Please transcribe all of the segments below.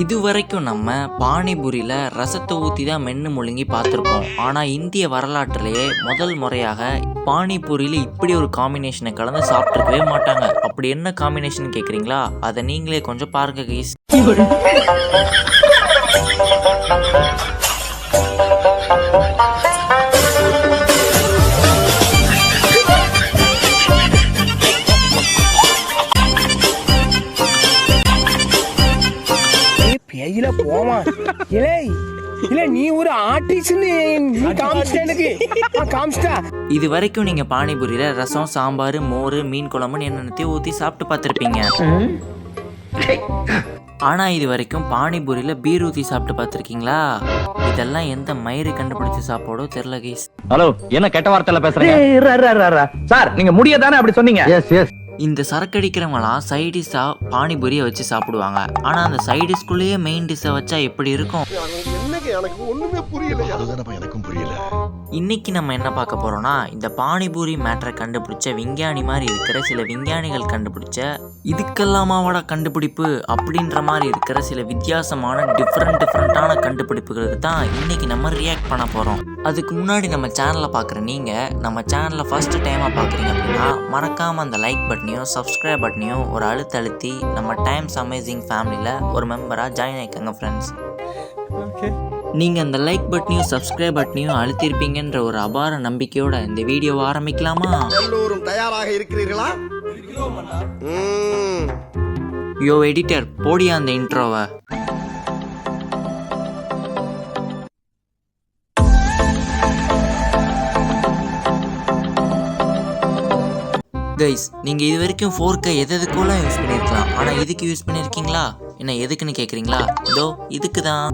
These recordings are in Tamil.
இதுவரைக்கும் நம்ம பானிபூரியில் ரசத்தை ஊற்றி தான் மென்று முழுங்கி பார்த்துருப்போம். ஆனால் இந்திய வரலாற்றிலேயே முதல் முறையாக பானிபூரியில் இப்படி ஒரு காம்பினேஷனை கலந்து சாப்பிட்ருக்கவே மாட்டாங்க. அப்படி என்ன காம்பினேஷன் கேட்குறீங்களா? அதை நீங்களே கொஞ்சம் பாருங்க கைஸ். பேயில போமா இலே இல்ல நீ ஒரு ஆர்டிஸ்ட்னு காமிச்சிட்ட எனக்கு காமிச்சிட்டா. இது வரைக்கும் நீங்க பானிபூரியில ரசம், சாம்பார், மோர், மீன் குழம்புன்னு என்னென்னத்தையும் ஊற்றி சாப்பிட்டு பார்த்துருப்பீங்க. ஆனா இது வரைக்கும் பானிபூரியில பீர் ஊற்றி சாப்பிட்டு பார்த்துருக்கீங்களா? இதெல்லாம் எந்த மயிறு கண்டுபிடிச்ச சாப்பாடோ தெரியல கைஸ். ஹலோ, என்ன கெட்ட வார்த்தையில பேசுறீங்க சார்? நீங்க முடியதானே அப்படி சொன்னீங்க? Yes yes. இந்த சரக்கடிக்கிறவங்களாம் சைடிஷா பானிபூரியை வச்சு சாப்பிடுவாங்க. ஆனா அந்த சைடிஷ்குள்ளேயே மெயின் டிஷ்ஷை வச்சா எப்படி இருக்கும்? இன்னைக்கு நம்ம என்ன பார்க்க போறோம்னா, இந்த பானிபூரி மேட்டரை கண்டுபிடிச்ச விஞ்ஞானி மாதிரி இருக்கிற சில விஞ்ஞானிகள் கண்டுபிடிச்ச இதுக்கெல்லாமாவோட கண்டுபிடிப்பு அப்படின்ற மாதிரி இருக்கிற சில வித்தியாசமான டிஃப்ரெண்டான கண்டுபிடிப்புகளுக்கு தான் இன்னைக்கு நம்ம ரியாக்ட் பண்ண போறோம். அதுக்கு முன்னாடி நம்ம சேனலை பார்க்குற நீங்க நம்ம சேனலை ஃபர்ஸ்ட் டைமா பார்க்குறீங்க அப்படின்னா மறக்காம அந்த லைக் பட்டனையும் சப்ஸ்கிரைப் பட்டனையும் ஒரு அழுத்தி நம்ம டைம்ஸ் அமேசிங் ஃபேமிலியில் ஒரு மெம்பராக ஜாயின் ஆயிக்கங்க ஃப்ரெண்ட்ஸ். நீங்கள் அந்த லைக் பட்டனையும் சப்ஸ்கிரைப் பட்டனையும் அழுத்திருப்பீங்கன்ற ஒரு அபார நம்பிக்கையோட இந்த வீடியோவை ஆரம்பிக்கலாமா? எல்லோரும் தயாராக இருக்கிறீர்களா? யோ எடிட்டர், போடியா அந்த இன்ட்ரோவை. கைஸ், நீங்கள் இது வரைக்கும் 4K எதுக்கெல்லாம் யூஸ் பண்ணியிருக்கலாம். ஆனால் இதுக்கு யூஸ் பண்ணியிருக்கீங்களா? என்ன எதுக்குன்னு கேட்குறீங்களா? இதோ இதுக்கு தான்.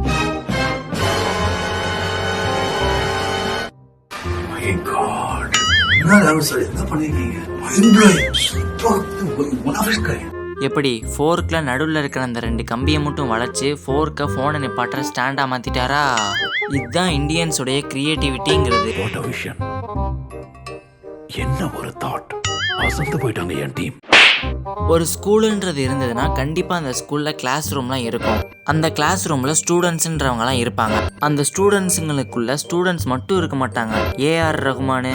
எப்படி 4K நடுவில் இருக்கிற அந்த 2 கம்பியை மட்டும் வளைச்சு 4K ஃபோனை நிப்பாட்டுற ஸ்டாண்டாக மாற்றிட்டாரா? இதுதான் இந்தியன்ஸுடைய கிரியேட்டிவிட்டிங்கிறது. என்ன ஒரு தாட், அசந்து போயிட்டாங்க என் டீம். ஒரு ஸ்கூலுன்றது இருந்ததுன்னா கண்டிப்பாக அந்த ஸ்கூலில் கிளாஸ் ரூம்லாம் இருக்கும். அந்த கிளாஸ் ரூமில் ஸ்டூடெண்ட்ஸுன்றவங்கலாம் இருப்பாங்க. அந்த ஸ்டூடெண்ட்ஸுங்களுக்குள்ள ஸ்டூடெண்ட்ஸ் மட்டும் இருக்க மாட்டாங்க. ஏஆர் ரஹ்மான்,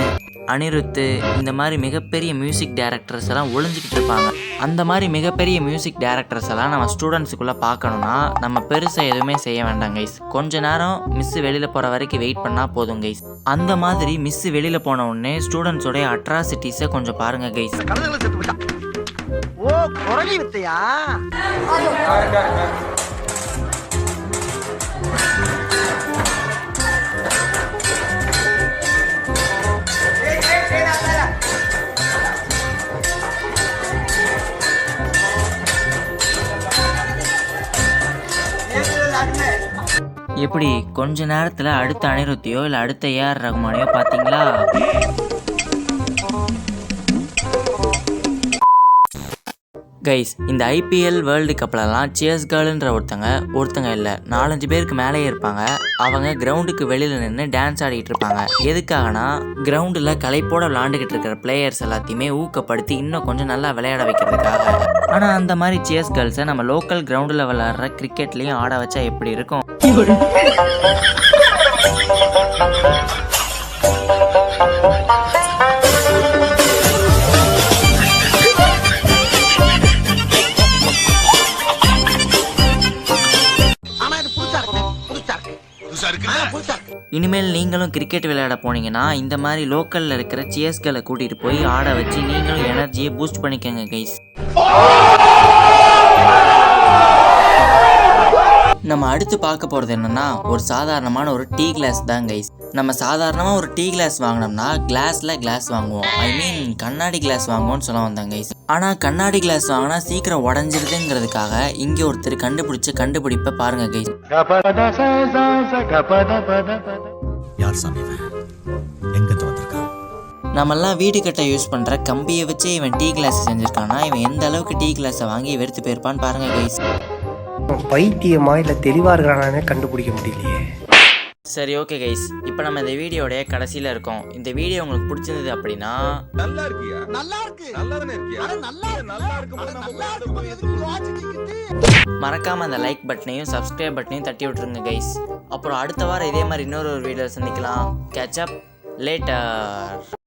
அனிருத், இந்த மாதிரி மிகப்பெரிய மியூசிக் டைரக்டர்ஸ் எல்லாம் ஒளிஞ்சிக்கிட்டு இருப்பாங்க. அந்த மாதிரி மிகப்பெரிய மியூசிக் டைரக்டர்ஸ் எல்லாம் நம்ம ஸ்டூடெண்ட்ஸுக்குள்ளே பார்க்கணுன்னா நம்ம பெருசாக எதுவுமே செய்ய வேண்டாம் கைஸ். கொஞ்ச நேரம் மிஸ்ஸு வெளியில் போகிற வரைக்கும் வெயிட் பண்ணால் போதும் கைஸ். அந்த மாதிரி மிஸ்ஸு வெளியில் போன உடனே ஸ்டூடெண்ட்ஸோடைய அட்ராசிட்டிஸை கொஞ்சம் பாருங்கள் கைஸ். ஓ, குரலி வித்தையா? எப்படி கொஞ்ச நேரத்தில் அடுத்த அனிருத்தையோ இல்லை அடுத்த ஏஆர் ரஹ்மானையோ பார்த்தீங்களா? கைஸ், இந்த ஐபிஎல் வேர்ல்டு கப்லலாம் சியர்ஸ் கேர்ள்ன்ற ஒருத்தங்க இல்லை 4-5 பேருக்கு மேலேயே இருப்பாங்க. அவங்க கிரவுண்டுக்கு வெளியில் நின்று டான்ஸ் ஆடிட்டு இருப்பாங்க. எதுக்காகனா கிரவுண்டில் களைப்போட விளாண்டுக்கிட்டு இருக்கிற பிளேயர்ஸ் எல்லாத்தையுமே ஊக்கப்படுத்தி இன்னும் கொஞ்சம் நல்லா விளையாட வைக்கிறதுக்காக. ஆனால் அந்த மாதிரி சியர்ஸ் கேர்ள்ஸை நம்ம லோக்கல் கிரவுண்டில் விளையாடுற கிரிக்கெட்லேயும் ஆட வச்சா எப்படி இருக்கும்? இனிமேல் நீங்களும் கிரிக்கெட் விளையாட போனீங்கன்னா இந்த மாதிரி லோக்கல்ல இருக்கிற சியர்ஸ்களை கூட்டிட்டு போய் ஆட வச்சு நீங்களும் எனர்ஜியை பூஸ்ட் பண்ணிக்கங்க கைஸ். நம்ம அடுத்து பார்க்க போகிறது என்னன்னா ஒரு சாதாரணமான ஒரு டீ கிளாஸ் தான் கைஸ். நம்ம சாதாரணமாக ஒரு டீ கிளாஸ் வாங்கினோம்னா கிளாஸ் வாங்குவோம். ஐ மீன் கண்ணாடி கிளாஸ் வாங்குவோம்னு சொல்ல வந்தாங்க கைஸ். ஆனால் கண்ணாடி கிளாஸ் வாங்கினா சீக்கிரம் உடஞ்சிருதுங்கிறதுக்காக இங்கே ஒருத்தர் கண்டுபிடிச்ச கண்டுபிடிப்பை பாருங்க கைஸ். யார் சாமி எங்க வந்திருக்கான்? நம்மெல்லாம் வீடு கட்ட யூஸ் பண்ணுற கம்பியை வச்சு இவன் டீ கிளாஸ் செஞ்சுருக்கானா இவன் எந்த அளவுக்கு டீ கிளாஸை வாங்கி வெறுத்து போயிருப்பான்னு பாருங்க கைஸ். பைத்தியமா இல்ல தெளிவா இருக்கிறானே கண்டுபிடிக்க முடியலையே. சரி ஓகே கைஸ், இப்போ நம்ம இந்த வீடியோடைய கடைசியில் இருக்கோம். இந்த வீடியோ உங்களுக்கு பிடிச்சிருந்தது அப்படின்னா நல்லா இருக்கியா? நல்லா இருக்கு. நல்லா தானே இருக்கியா? நல்லா இருக்கு. மறக்காமல் அந்த லைக் பட்டனையும் சப்ஸ்கிரைப் பட்டனையும் தட்டி விட்டுருங்க கைஸ். அப்புறம் அடுத்த வாரம் இதே மாதிரி இன்னொரு வீடியோ சந்திக்கலாம். Catch up later.